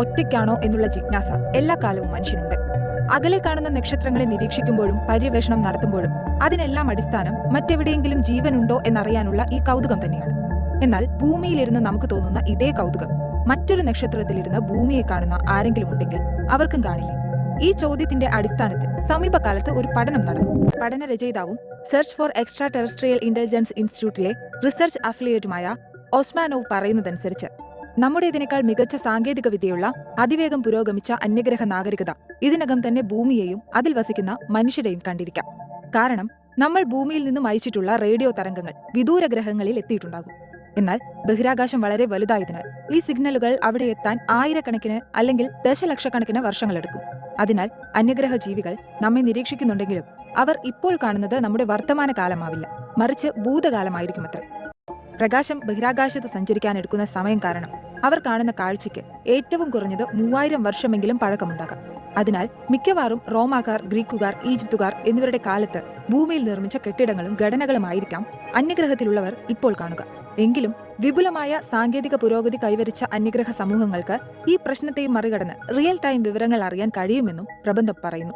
ഒറ്റയ്ക്കാണോ എന്നുള്ള ജിജ്ഞാസ എല്ലാ കാലവും മനുഷ്യനുണ്ട്. അകലെ കാണുന്ന നക്ഷത്രങ്ങളെ നിരീക്ഷിക്കുമ്പോഴും പര്യവേഷണം നടത്തുമ്പോഴും അതിനെല്ലാം അടിസ്ഥാനം മറ്റെവിടെയെങ്കിലും ജീവനുണ്ടോ എന്നറിയാനുള്ള ഈ കൗതുകം തന്നെയാണ്. എന്നാൽ ഭൂമിയിലിരുന്ന് നമുക്ക് തോന്നുന്ന ഇതേ കൗതുകം മറ്റൊരു നക്ഷത്രത്തിലിരുന്ന് ഭൂമിയെ കാണുന്ന ആരെങ്കിലും ഉണ്ടെങ്കിൽ അവർക്കും കാണില്ലേ? ഈ ചോദ്യത്തിന്റെ അടിസ്ഥാനത്തിൽ സമീപകാലത്ത് ഒരു പഠനം നടന്നു. പഠനരചയിതാവും search for extra terrestrial intelligence ഇൻസ്റ്റിറ്റ്യൂട്ടിലെ റിസർച്ച് അഫിലിയേറ്റുമായ ഓസ്മാനോവ് പറയുന്നതനുസരിച്ച് നമ്മുടേതിനേക്കാൾ മികച്ച സാങ്കേതിക വിദ്യയുള്ള അതിവേഗം പുരോഗമിച്ച അന്യഗ്രഹ നാഗരികത ഇതിനകം തന്നെ ഭൂമിയെയും അതിൽ വസിക്കുന്ന മനുഷ്യരെയും കണ്ടിരിക്കാം. കാരണം നമ്മൾ ഭൂമിയിൽ നിന്നും അയച്ചിട്ടുള്ള റേഡിയോ തരംഗങ്ങൾ വിദൂര ഗ്രഹങ്ങളിൽ എത്തിയിട്ടുണ്ടാകും. എന്നാൽ ബഹിരാകാശം വളരെ വലുതായതിനാൽ ഈ സിഗ്നലുകൾ അവിടെ എത്താൻ ആയിരക്കണക്കിന് അല്ലെങ്കിൽ ദശലക്ഷക്കണക്കിന് വർഷങ്ങളെടുക്കും. അതിനാൽ അന്യഗ്രഹ ജീവികൾ നമ്മെ നിരീക്ഷിക്കുന്നുണ്ടെങ്കിലും അവർ ഇപ്പോൾ കാണുന്നത് നമ്മുടെ വർത്തമാന കാലമാവില്ല, മറിച്ച് ഭൂതകാലമായിരിക്കുമത്രേ. പ്രകാശം ബഹിരാകാശത്ത് സഞ്ചരിക്കാനെടുക്കുന്ന സമയം കാരണം അവർ കാണുന്ന കാഴ്ചയ്ക്ക് ഏറ്റവും കുറഞ്ഞത് 3000 വർഷമെങ്കിലും പഴക്കമുണ്ടാകാം. അതിനാൽ മിക്കവാറും റോമാക്കാർ, ഗ്രീക്കുകാർ, ഈജിപ്തുകാർ എന്നിവരുടെ കാലത്ത് ഭൂമിയിൽ നിർമ്മിച്ച കെട്ടിടങ്ങളും ഘടനകളുമായിരിക്കാം അന്യഗ്രഹത്തിലുള്ളവർ ഇപ്പോൾ കാണുക. എങ്കിലും വിപുലമായ സാങ്കേതിക പുരോഗതി കൈവരിച്ച അന്യഗ്രഹ സമൂഹങ്ങൾക്ക് ഈ പ്രശ്നത്തെയും മറികടന്ന് റിയൽ ടൈം വിവരങ്ങൾ അറിയാൻ കഴിയുമെന്നും പ്രബന്ധം പറയുന്നു.